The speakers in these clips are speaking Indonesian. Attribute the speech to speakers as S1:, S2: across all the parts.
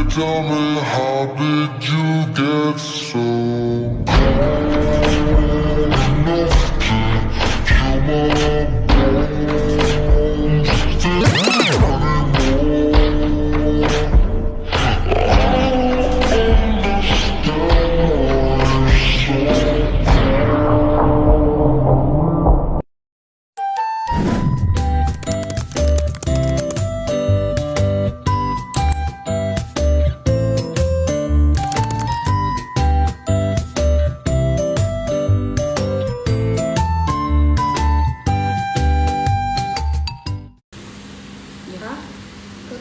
S1: tell me, how did you get so cold enough to chill my bones?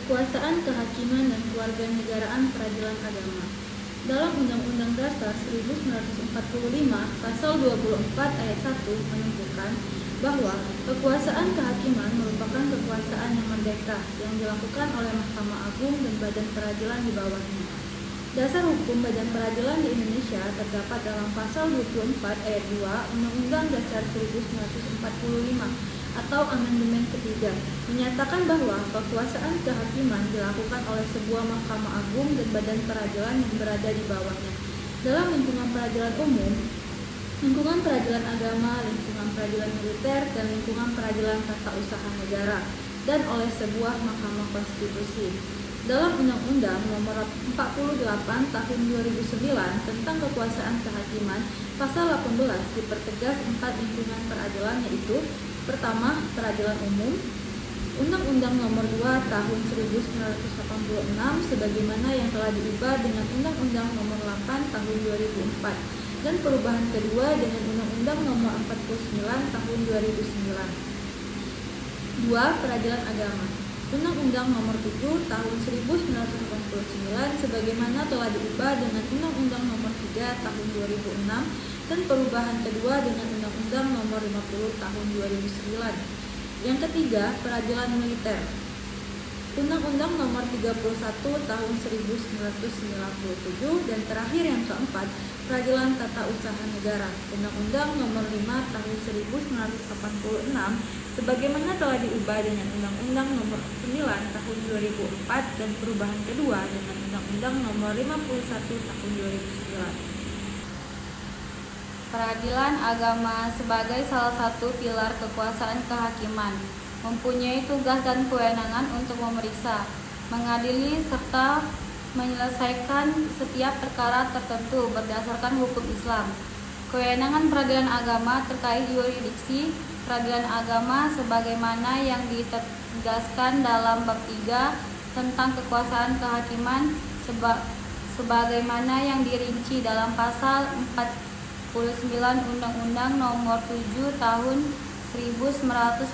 S2: Kekuasaan kehakiman dan kewarganegaraan peradilan agama. Dalam Undang-Undang Dasar 1945 Pasal 24 Ayat 1 menentukan bahwa kekuasaan kehakiman merupakan kekuasaan yang merdeka yang dilakukan oleh Mahkamah Agung dan badan peradilan di bawahnya. Dasar hukum badan peradilan di Indonesia terdapat dalam Pasal 24 Ayat 2 Undang-Undang Dasar 1945 atau amandemen ketiga, menyatakan bahwa kekuasaan kehakiman dilakukan oleh sebuah Mahkamah Agung dan badan peradilan yang berada di bawahnya dalam lingkungan peradilan umum, lingkungan peradilan agama, lingkungan peradilan militer, dan lingkungan peradilan tata usaha negara, dan oleh sebuah Mahkamah Konstitusi. Dalam Undang-Undang Nomor 48 Tahun 2009 tentang Kekuasaan Kehakiman, Pasal 18 dipertegas 4 lingkungan peradilan, yaitu: pertama, peradilan umum. Undang-Undang Nomor 2 Tahun 1986 sebagaimana yang telah diubah dengan Undang-Undang Nomor 8 Tahun 2004 dan perubahan kedua dengan Undang-Undang Nomor 49 Tahun 2009. 2. Peradilan agama. Undang-Undang Nomor 7 Tahun 1989 sebagaimana telah diubah dengan Undang-Undang Nomor 3 Tahun 2006 dan perubahan kedua dengan Undang-Undang Nomor 50 Tahun 2009. Yang ketiga, peradilan militer. Undang-Undang Nomor 31 Tahun 1997 dan terakhir yang keempat, peradilan tata usaha negara. Undang-Undang Nomor 5 Tahun 1986 sebagaimana telah diubah dengan Undang-Undang Nomor 9 Tahun 2004 dan perubahan kedua dengan Undang-Undang Nomor 51 Tahun 2009.
S3: Peradilan agama sebagai salah satu pilar kekuasaan kehakiman mempunyai tugas dan kewenangan untuk memeriksa, mengadili, serta menyelesaikan setiap perkara tertentu berdasarkan hukum Islam. Kewenangan peradilan agama terkait yurisdiksi peradilan agama sebagaimana yang ditegaskan dalam bab 3 tentang kekuasaan kehakiman sebagaimana yang dirinci dalam pasal 49 Undang-Undang Nomor 7 Tahun 1989,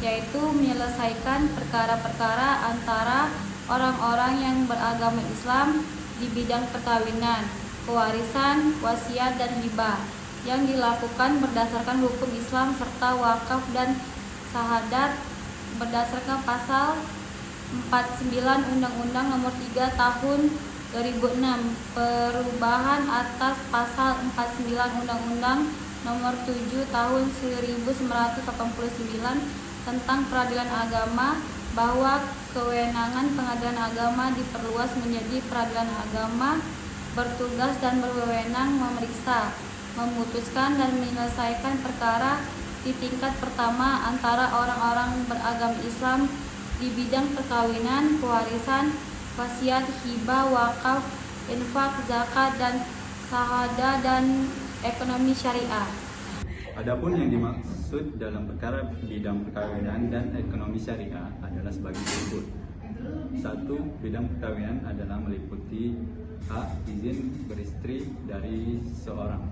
S3: yaitu menyelesaikan perkara-perkara antara orang-orang yang beragama Islam di bidang perkawinan, pewarisan, wasiat, dan hibah yang dilakukan berdasarkan hukum Islam serta wakaf dan syahadat berdasarkan pasal 49 Undang-Undang Nomor 3 Tahun 2006, perubahan atas pasal 49 Undang-Undang Nomor 7 Tahun 1989 tentang peradilan agama, bahwa kewenangan pengadilan agama diperluas menjadi peradilan agama bertugas dan berwenang memeriksa, memutuskan dan menyelesaikan perkara di tingkat pertama antara orang-orang beragama Islam di bidang perkawinan, pewarisan, wasiat, hibah, wakaf, infak, zakat, dan syahadah, dan ekonomi syariah.
S4: Adapun yang dimaksud dalam perkara bidang perkawinan dan ekonomi syariah adalah sebagai berikut. 1. Bidang perkawinan adalah meliputi A. Izin beristri dari seorang.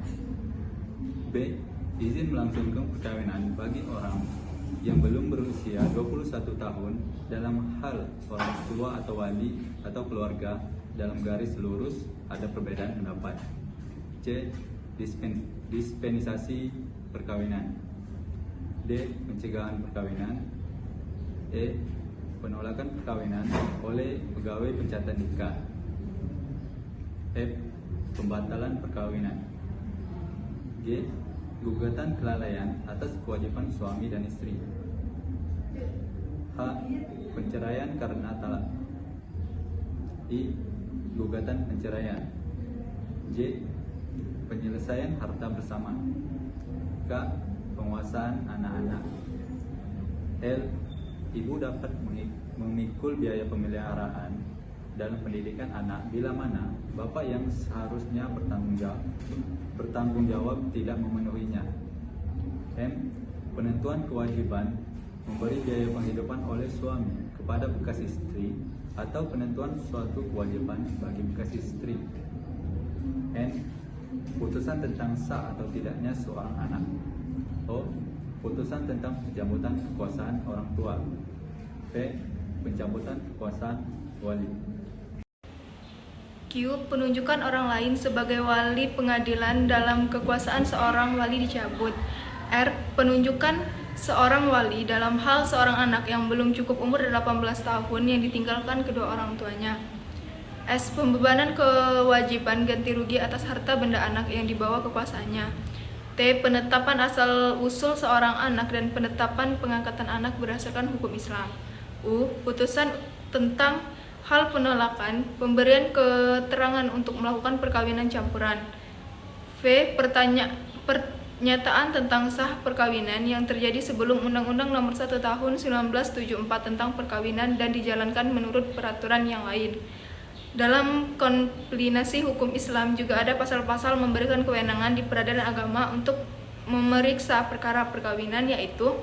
S4: B. Izin melangsungkan perkawinan bagi orang yang belum berusia 21 tahun dalam hal orang tua atau wali atau keluarga dalam garis lurus ada perbedaan pendapat. C. Dispensasi perkawinan. D. Pencegahan perkawinan. E. Penolakan perkawinan oleh pegawai pencatat nikah. F. Pembatalan perkawinan. G. Gugatan kelalaian atas kewajiban suami dan istri. H. Penceraian karena talak. I. Gugatan perceraian. J. Penyelesaian harta bersama. K. Penguasaan anak-anak. L. Ibu dapat memikul biaya pemeliharaan dalam pendidikan anak bila mana bapak yang seharusnya bertanggung jawab tidak memenuhinya. M. Penentuan kewajiban memberi biaya penghidupan oleh suami kepada bekas istri atau penentuan suatu kewajiban bagi bekas istri. N. Putusan tentang sah atau tidaknya seorang anak. O. Putusan tentang pencabutan kekuasaan orang tua. P. Pencabutan kekuasaan wali.
S2: Q. Penunjukan orang lain sebagai wali pengadilan dalam kekuasaan seorang wali dicabut. R. Penunjukan seorang wali dalam hal seorang anak yang belum cukup umur 18 tahun yang ditinggalkan kedua orang tuanya. S. Pembebanan kewajiban ganti rugi atas harta benda anak yang dibawa kekuasaannya. T. Penetapan asal-usul seorang anak dan penetapan pengangkatan anak berdasarkan hukum Islam. U. Putusan tentang hal penolakan pemberian keterangan untuk melakukan perkawinan campuran. V. Pernyataan tentang sah perkawinan yang terjadi sebelum Undang-Undang Nomor 1 Tahun 1974 tentang perkawinan dan dijalankan menurut peraturan yang lain. Dalam kombinasi hukum Islam juga ada pasal-pasal memberikan kewenangan di peradilan agama untuk memeriksa perkara perkawinan, yaitu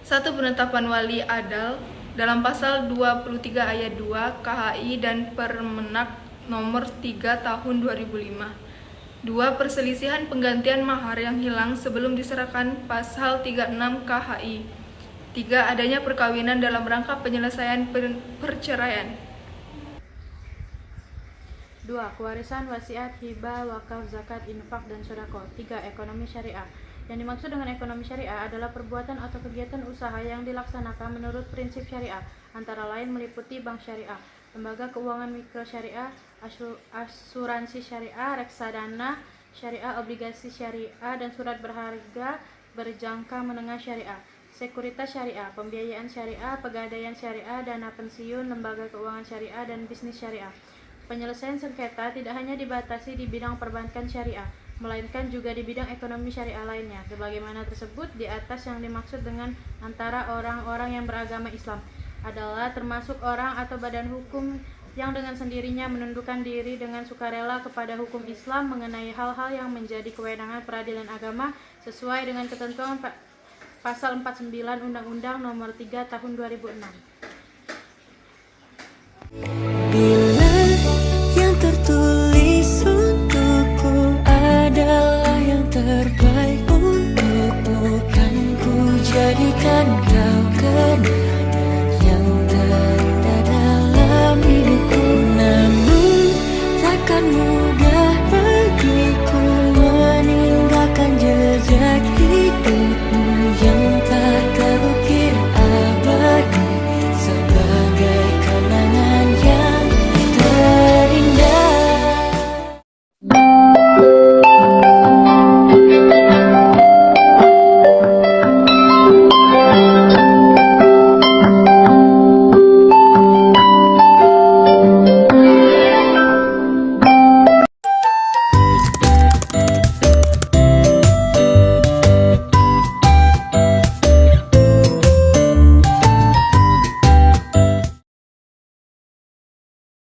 S2: 1. Penetapan wali adal dalam pasal 23 ayat 2 KHI dan Permenak nomor 3 tahun 2005. 2. Perselisihan penggantian mahar yang hilang sebelum diserahkan pasal 36 KHI. 3. Adanya perkawinan dalam rangka penyelesaian perceraian.
S3: 2. Kewarisan, wasiat, hibah, wakaf, zakat, infak, dan sedekah. 3. Ekonomi syariah. Yang dimaksud dengan ekonomi syariah adalah perbuatan atau kegiatan usaha yang dilaksanakan menurut prinsip syariah, antara lain meliputi bank syariah, lembaga keuangan mikro syariah, asuransi syariah, reksadana syariah, obligasi syariah, dan surat berharga berjangka menengah syariah, sekuritas syariah, pembiayaan syariah, pegadaian syariah, dana pensiun, lembaga keuangan syariah, dan bisnis syariah. Penyelesaian sengketa tidak hanya dibatasi di bidang perbankan syariah, melainkan juga di bidang ekonomi syariah lainnya. Sebagaimana tersebut di atas, yang dimaksud dengan antara orang-orang yang beragama Islam adalah termasuk orang atau badan hukum yang dengan sendirinya menundukkan diri dengan sukarela kepada hukum Islam mengenai hal-hal yang menjadi kewenangan peradilan agama sesuai dengan ketentuan pasal 49 Undang-Undang Nomor 3 Tahun 2006.
S5: Bila yang tertulis untukku adalah yang terbaik untukmu, kan ku jadikan kau kenangan yang terindah dalam hidupku. Namun takkan mudah